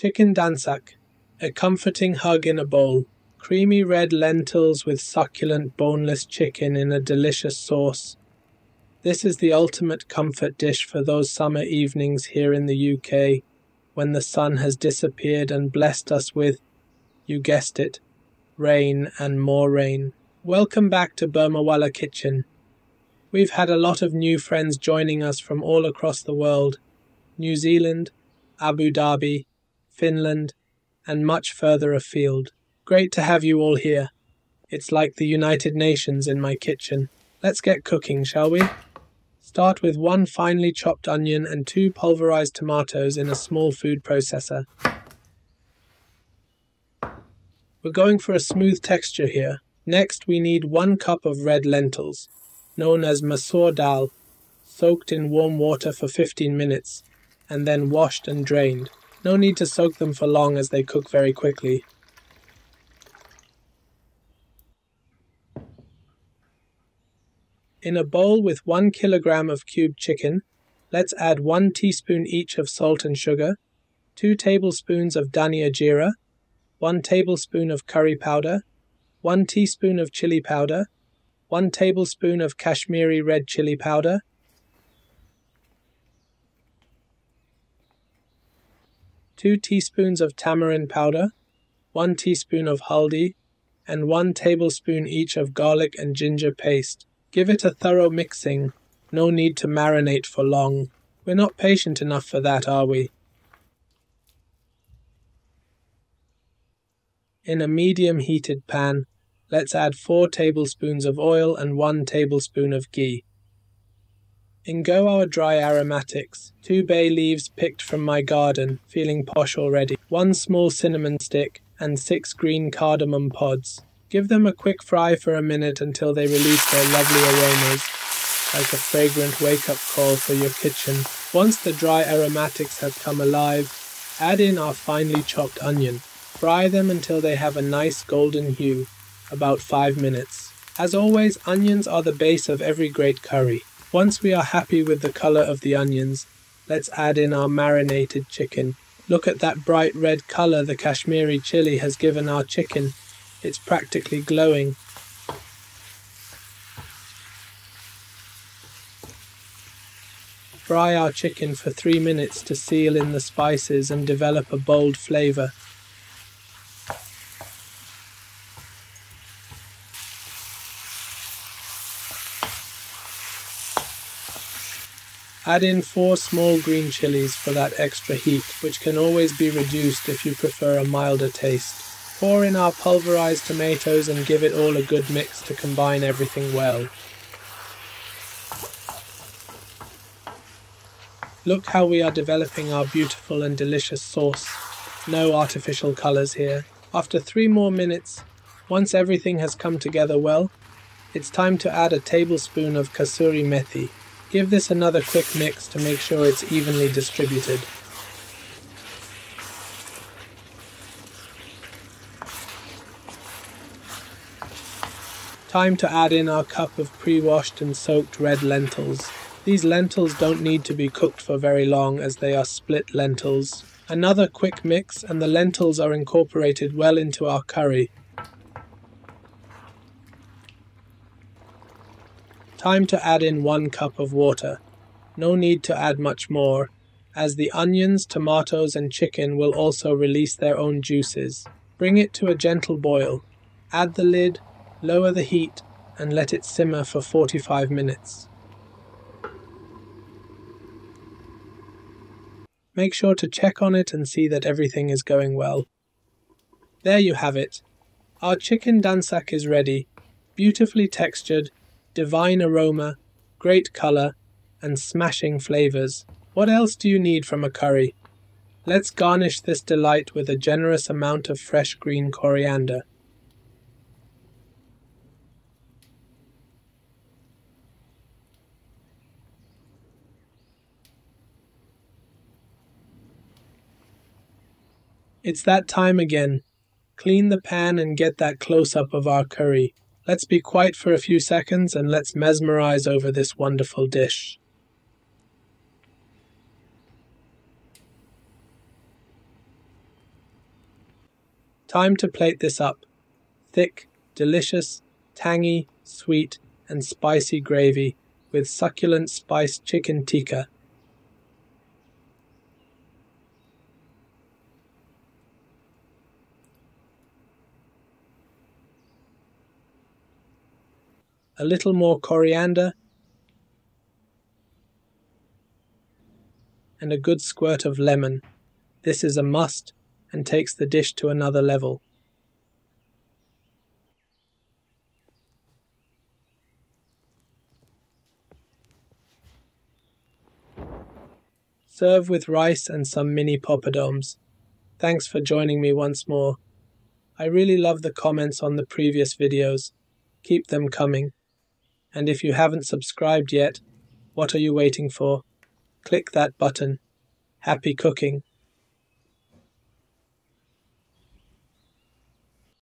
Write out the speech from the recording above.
Chicken Dhansak, a comforting hug in a bowl. Creamy red lentils with succulent boneless chicken in a delicious sauce. This is the ultimate comfort dish for those summer evenings here in the UK, when the sun has disappeared and blessed us with, you guessed it, rain and more rain. Welcome back to Burmawala Kitchen. We've had a lot of new friends joining us from all across the world, New Zealand, Abu Dhabi, Finland, and much further afield. Great to have you all here. It's like the United Nations in my kitchen. Let's get cooking, shall we? Start with 1 finely chopped onion and 2 pulverized tomatoes in a small food processor. We're going for a smooth texture here. Next, we need 1 cup of red lentils, known as masoor dal, soaked in warm water for 15 minutes, and then washed and drained. No need to soak them for long as they cook very quickly. In a bowl with 1 kilogram of cubed chicken, let's add 1 teaspoon each of salt and sugar, 2 tablespoons of dhania jeera, 1 tablespoon of curry powder, 1 teaspoon of chili powder, 1 tablespoon of Kashmiri red chili powder, 2 teaspoons of tamarind powder, 1 teaspoon of haldi, and 1 tablespoon each of garlic and ginger paste. Give it a thorough mixing. No need to marinate for long. We're not patient enough for that, are we? In a medium heated pan, let's add 4 tablespoons of oil and 1 tablespoon of ghee. In go our dry aromatics, 2 bay leaves picked from my garden, feeling posh already, 1 small cinnamon stick, and 6 green cardamom pods. Give them a quick fry for a minute until they release their lovely aromas, like a fragrant wake-up call for your kitchen. Once the dry aromatics have come alive, add in our finely chopped onion. Fry them until they have a nice golden hue, about 5 minutes. As always, onions are the base of every great curry. Once we are happy with the color of the onions, let's add in our marinated chicken. Look at that bright red color the Kashmiri chili has given our chicken. It's practically glowing. Fry our chicken for 3 minutes to seal in the spices and develop a bold flavor. Add in 4 small green chilies for that extra heat, which can always be reduced if you prefer a milder taste. Pour in our pulverized tomatoes and give it all a good mix to combine everything well. Look how we are developing our beautiful and delicious sauce. No artificial colors here. After 3 more minutes, once everything has come together well, it's time to add a tablespoon of kasuri methi. Give this another quick mix to make sure it's evenly distributed. Time to add in our cup of pre-washed and soaked red lentils. These lentils don't need to be cooked for very long as they are split lentils. Another quick mix and the lentils are incorporated well into our curry. Time to add in 1 cup of water. No need to add much more, as the onions, tomatoes and chicken will also release their own juices. Bring it to a gentle boil. Add the lid, lower the heat, and let it simmer for 45 minutes. Make sure to check on it and see that everything is going well. There you have it. Our chicken dhansak is ready, beautifully textured, divine aroma, great color, and smashing flavors. What else do you need from a curry? Let's garnish this delight with a generous amount of fresh green coriander. It's that time again. Clean the pan and get that close-up of our curry. Let's be quiet for a few seconds and let's mesmerize over this wonderful dish. Time to plate this up. Thick, delicious, tangy, sweet, and spicy gravy with succulent spiced chicken tikka. A little more coriander, and a good squirt of lemon. This is a must and takes the dish to another level. Serve with rice and some mini poppadoms. Thanks for joining me once more. I really love the comments on the previous videos. Keep them coming. And if you haven't subscribed yet, what are you waiting for? Click that button. Happy cooking!